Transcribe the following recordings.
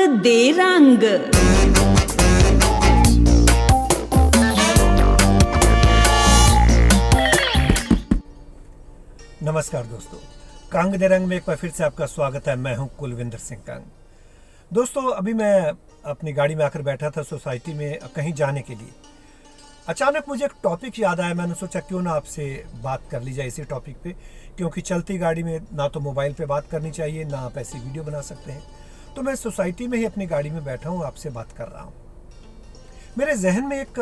दे रंग। नमस्कार दोस्तों, कंग दे रंग में एक बार फिर से आपका स्वागत है। मैं हूं कुलविंदर सिंह कंग। दोस्तों, अभी मैं अपनी गाड़ी में आकर बैठा था सोसाइटी में कहीं जाने के लिए। अचानक मुझे एक टॉपिक याद आया। मैंने सोचा क्यों ना आपसे बात कर ली जाए इसी टॉपिक पे, क्योंकि चलती गाड़ी में ना तो मोबाइल पे बात करनी चाहिए, ना आप ऐसी वीडियो बना सकते हैं। तो मैं सोसाइटी में ही अपनी गाड़ी में बैठा हूँ, आपसे बात कर रहा हूँ। मेरे जहन में एक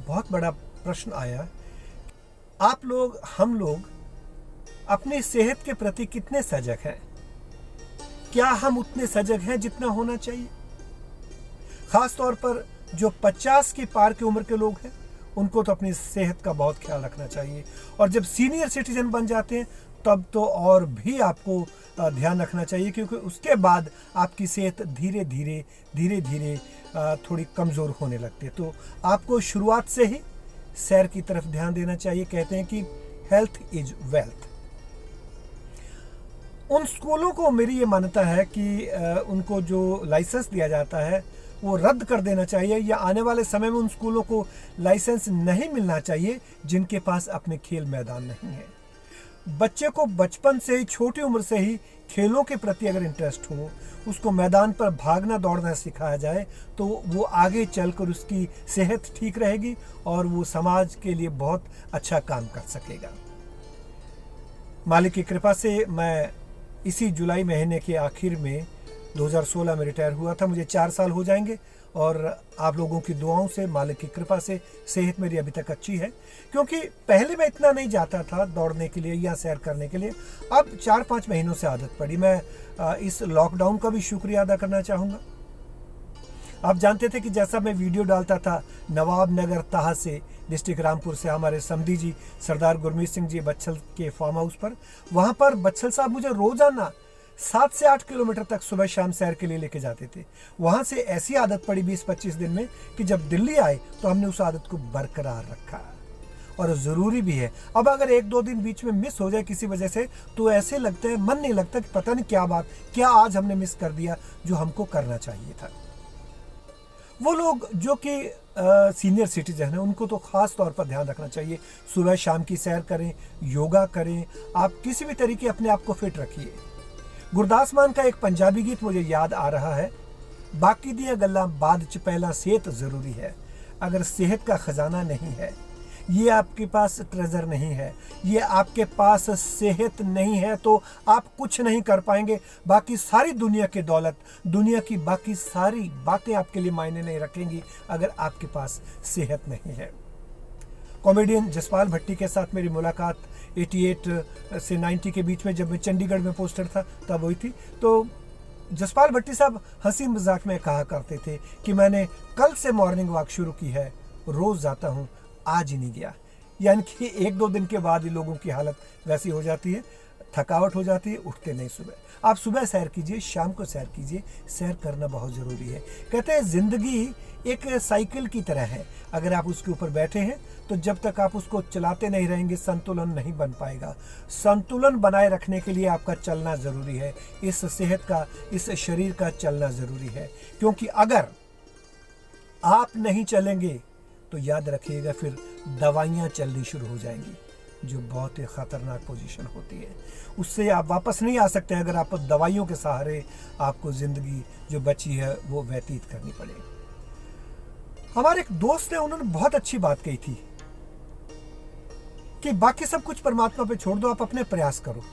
बहुत बड़ा प्रश्न आया, आप लोग, हम लोग अपनी सेहत के प्रति कितने सजग हैं? क्या हम उतने सजग हैं जितना होना चाहिए? खास तौर पर जो 50 की पार की उम्र के लोग हैं, उनको तो अपनी सेहत का बहुत ख्याल रखना चाहिए। और जब सीनियर सिटीजन बन जाते हैं तब तो और भी आपको ध्यान रखना चाहिए, क्योंकि उसके बाद आपकी सेहत धीरे धीरे थोड़ी कमज़ोर होने लगती है। तो आपको शुरुआत से ही सैर की तरफ ध्यान देना चाहिए। कहते हैं कि हेल्थ इज वेल्थ। उन स्कूलों को मेरी ये मान्यता है कि उनको जो लाइसेंस दिया जाता है वो रद्द कर देना चाहिए, या आने वाले समय में उन स्कूलों को लाइसेंस नहीं मिलना चाहिए जिनके पास अपने खेल मैदान नहीं है। बच्चे को बचपन से ही, छोटी उम्र से ही खेलों के प्रति अगर इंटरेस्ट हो, उसको मैदान पर भागना दौड़ना सिखाया जाए, तो वो आगे चलकर उसकी सेहत ठीक रहेगी और वो समाज के लिए बहुत अच्छा काम कर सकेगा। मालिक की कृपा से मैं इसी जुलाई महीने के आखिर में 2016 में रिटायर हुआ था। मुझे 4 साल हो जाएंगे और आप लोगों की दुआओं से, मालिक की कृपा से सेहत मेरी अभी तक अच्छी है। क्योंकि पहले मैं इतना नहीं जाता था दौड़ने के लिए या सैर करने के लिए, अब 4-5 महीनों से आदत पड़ी। मैं इस लॉकडाउन का भी शुक्रिया अदा करना चाहूँगा। आप जानते थे कि जैसा मैं वीडियो डालता था नवाब नगर ताहा से, डिस्ट्रिक्ट रामपुर से, हमारे समधी जी सरदार गुरमीत सिंह जी बच्छल के फार्म हाउस पर, वहाँ पर बच्छल साहब मुझे रोजाना 7 से 8 किलोमीटर तक सुबह शाम सैर के लिए लेके जाते थे। वहाँ से ऐसी आदत पड़ी 20-25 दिन में कि जब दिल्ली आए तो हमने उस आदत को बरकरार रखा, और ज़रूरी भी है। अब अगर 1-2 दिन बीच में मिस हो जाए किसी वजह से, तो ऐसे लगता है, मन नहीं लगता कि पता नहीं क्या बात, क्या आज हमने मिस कर दिया जो हमको करना चाहिए था। वो लोग जो कि सीनियर सिटीजन हैं, उनको तो ख़ास तौर पर ध्यान रखना चाहिए। सुबह शाम की सैर करें, योगा करें, आप किसी भी तरीके अपने आप को फिट रखिए। गुरदास मान का एक पंजाबी गीत मुझे याद आ रहा है, बाकी दियां गल्लां बाद च पहला सेहत ज़रूरी है। अगर सेहत का ख़जाना नहीं है, ये आपके पास ट्रेजर नहीं है, ये आपके पास सेहत नहीं है, तो आप कुछ नहीं कर पाएंगे। बाकी सारी दुनिया की दौलत, दुनिया की बाकी सारी बातें आपके लिए मायने नहीं रखेंगी अगर आपके पास सेहत नहीं है। कॉमेडियन जसपाल भट्टी के साथ मेरी मुलाकात 88 से 90 के बीच में, जब मैं चंडीगढ़ में पोस्टेड था, तब हुई थी। तो जसपाल भट्टी साहब हंसी मजाक में कहा करते थे कि मैंने कल से मॉर्निंग वॉक शुरू की है, रोज़ जाता हूँ, आज ही नहीं गया। यानी कि 1-2 दिन के बाद ही लोगों की हालत वैसी हो जाती है, थकावट हो जाती है, उठते नहीं सुबह। आप सुबह सैर कीजिए, शाम को सैर कीजिए, सैर करना बहुत ज़रूरी है। कहते हैं ज़िंदगी एक साइकिल की तरह है, अगर आप उसके ऊपर बैठे हैं तो जब तक आप उसको चलाते नहीं रहेंगे संतुलन नहीं बन पाएगा। संतुलन बनाए रखने के लिए आपका चलना ज़रूरी है, इस सेहत का, इस शरीर का चलना ज़रूरी है। क्योंकि अगर आप नहीं चलेंगे तो याद रखिएगा फिर दवाइयाँ चलनी शुरू हो जाएंगी, जो बहुत ही ख़तरनाक पोजीशन होती है। उससे आप वापस नहीं आ सकते अगर आप दवाइयों के सहारे आपको ज़िंदगी जो बची है वो व्यतीत करनी पड़े। हमारे एक दोस्त ने, उन्होंने बहुत अच्छी बात कही थी कि बाकी सब कुछ परमात्मा पे छोड़ दो, आप अपने प्रयास करो,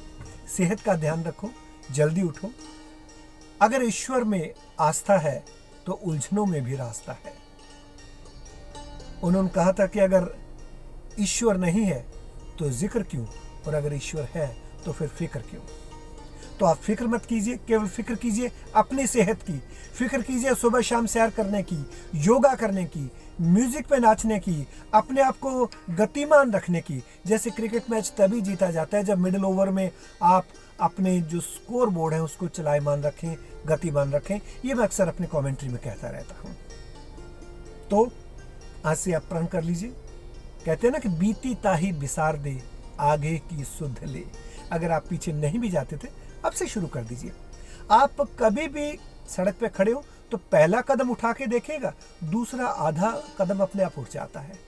सेहत का ध्यान रखो, जल्दी उठो। अगर ईश्वर में आस्था है तो उलझनों में भी रास्ता है। उन्होंने कहा था कि अगर ईश्वर नहीं है तो जिक्र क्यों, और अगर ईश्वर है तो फिर फिक्र क्यों। तो आप फिक्र मत कीजिए, केवल फिक्र कीजिए अपनी सेहत की, फिक्र कीजिए सुबह शाम सैर करने की, योगा करने की, म्यूजिक पे नाचने की, अपने आप को गतिमान रखने की। जैसे क्रिकेट मैच तभी जीता जाता है जब मिडिल ओवर में आप अपने जो स्कोर बोर्ड है उसको चलायमान रखें, गतिमान रखें। ये मैं अक्सर अपने कमेंट्री में कहता रहता हूँ। तो आज से आप प्रण कर लीजिए। कहते हैं ना कि बीती ताही बिसार दे, आगे की सुध ले। अगर आप पीछे नहीं भी जाते थे, अब से शुरू कर दीजिए। आप कभी भी सड़क पे खड़े हो तो पहला कदम उठा के देखेगा, दूसरा आधा कदम अपने आप उठ जाता है,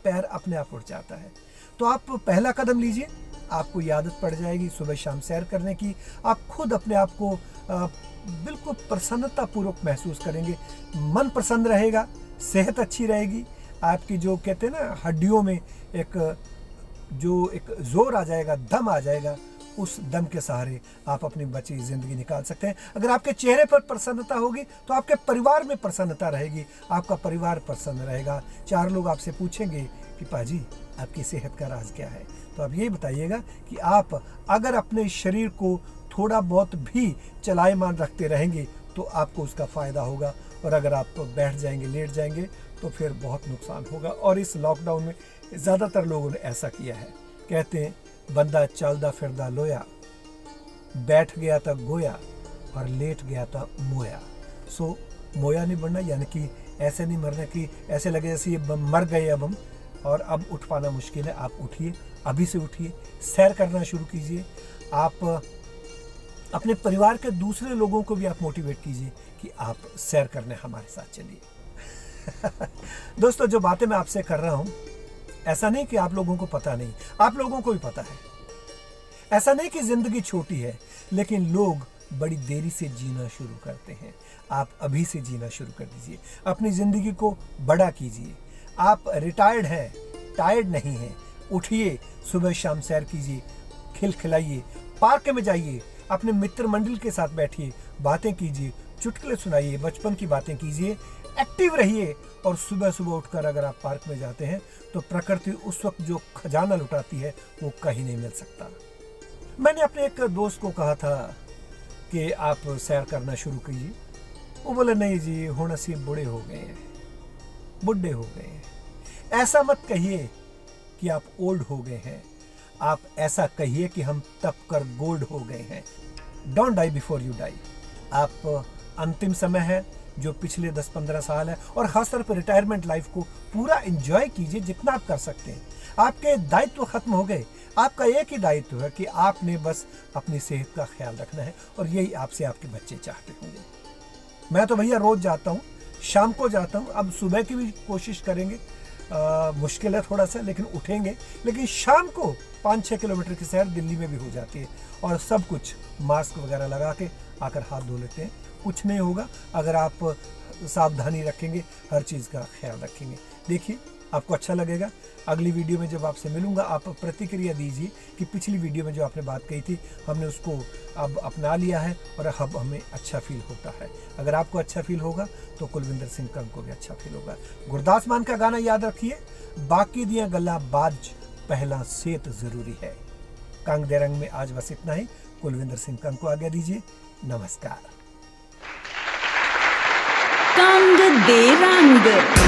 पैर अपने आप उठ जाता है। तो आप पहला कदम लीजिए, आपको ये आदत पड़ जाएगी सुबह शाम सैर करने की। आप खुद अपने आप को बिल्कुल प्रसन्नता पूर्वक महसूस करेंगे, मन प्रसन्न रहेगा, सेहत अच्छी रहेगी, आपकी जो कहते हैं ना हड्डियों में एक जोर आ जाएगा, दम आ जाएगा, उस दम के सहारे आप अपनी बची जिंदगी निकाल सकते हैं। अगर आपके चेहरे पर प्रसन्नता होगी तो आपके परिवार में प्रसन्नता रहेगी, आपका परिवार प्रसन्न रहेगा। 4 लोग आपसे पूछेंगे कि पाजी आपकी सेहत का राज क्या है, तो आप ये बताइएगा कि आप अगर अपने शरीर को थोड़ा बहुत भी चलायमान रखते रहेंगे तो आपको उसका फ़ायदा होगा, और अगर आप बैठ जाएंगे, लेट जाएंगे, तो फिर बहुत नुकसान होगा। और इस लॉकडाउन में ज़्यादातर लोगों ने ऐसा किया है। कहते हैं बंदा चलदा फिरदा लोया, बैठ गया था गोया और लेट गया था मोया। सो मोया नहीं बनना, यानी कि ऐसे नहीं मरना कि ऐसे लगे जैसे ये मर गए अब हम और अब उठ पाना मुश्किल है। आप उठिए, अभी से उठिए, सैर करना शुरू कीजिए। आप अपने परिवार के दूसरे लोगों को भी आप मोटिवेट कीजिए कि आप सैर करने हमारे साथ चलिए। दोस्तों, जो बातें मैं आपसे कर रहा हूँ, ऐसा नहीं कि आप लोगों को पता नहीं, आप लोगों को भी पता है। ऐसा नहीं कि जिंदगी छोटी है, लेकिन लोग बड़ी देरी से जीना शुरू करते हैं। आप अभी से जीना शुरू कर दीजिए, अपनी जिंदगी को बड़ा कीजिए। आप रिटायर्ड हैं, टायर्ड नहीं हैं। उठिए, सुबह शाम सैर कीजिए, खिलखिलाइए, पार्क में जाइए, अपने मित्र मंडल के साथ बैठिए, बातें कीजिए, चुटकुले सुनाइए, बचपन की बातें कीजिए, एक्टिव रहिए। और सुबह सुबह उठकर अगर आप पार्क में जाते हैं तो प्रकृति उस वक्त जो खजाना लुटाती है वो कहीं नहीं मिल सकता। मैंने अपने एक दोस्त को कहा था कि आप सैर करना शुरू कीजिए। वो बोले नहीं जी, हुण असी बुढ़े हो गए हैं, बुढ़े हो गए हैं। ऐसा मत कहिए कि आप ओल्ड हो गए हैं, आप ऐसा कहिए कि हम तप कर गोल्ड हो गए हैं। Don't die before you die. आप अंतिम समय है जो पिछले 10-15 साल है, और खासतौर पर रिटायरमेंट लाइफ को पूरा एंजॉय कीजिए जितना आप कर सकते हैं। आपके दायित्व खत्म हो गए, आपका एक ही दायित्व है कि आपने बस अपनी सेहत का ख्याल रखना है, और यही आपसे आपके बच्चे चाहते होंगे। मैं तो भैया रोज जाता हूँ, शाम को जाता हूँ, अब सुबह की भी कोशिश करेंगे, मुश्किल है थोड़ा सा, लेकिन उठेंगे। लेकिन शाम को 5-6 किलोमीटर की सैर दिल्ली में भी हो जाती है, और सब कुछ मास्क वगैरह लगा के आकर हाथ धो लेते हैं। कुछ नहीं होगा अगर आप सावधानी रखेंगे, हर चीज़ का ख्याल रखेंगे। देखिए, आपको अच्छा लगेगा। अगली वीडियो में जब आपसे मिलूंगा, आप प्रतिक्रिया दीजिए कि पिछली वीडियो में जो आपने बात कही थी, हमने उसको अब अपना लिया है और अब हमें अच्छा फील होता है। अगर आपको अच्छा फील होगा तो कुलविंदर सिंह कंग को भी अच्छा फील होगा। गुरदास मान का गाना याद रखिए, बाकी दिया गल्ला बाज, पहला सेहत जरूरी है। कंग दे रंग में आज बस इतना ही। कुलविंदर सिंह कंग को आज्ञा दीजिए। नमस्कार। कंग दे रंग।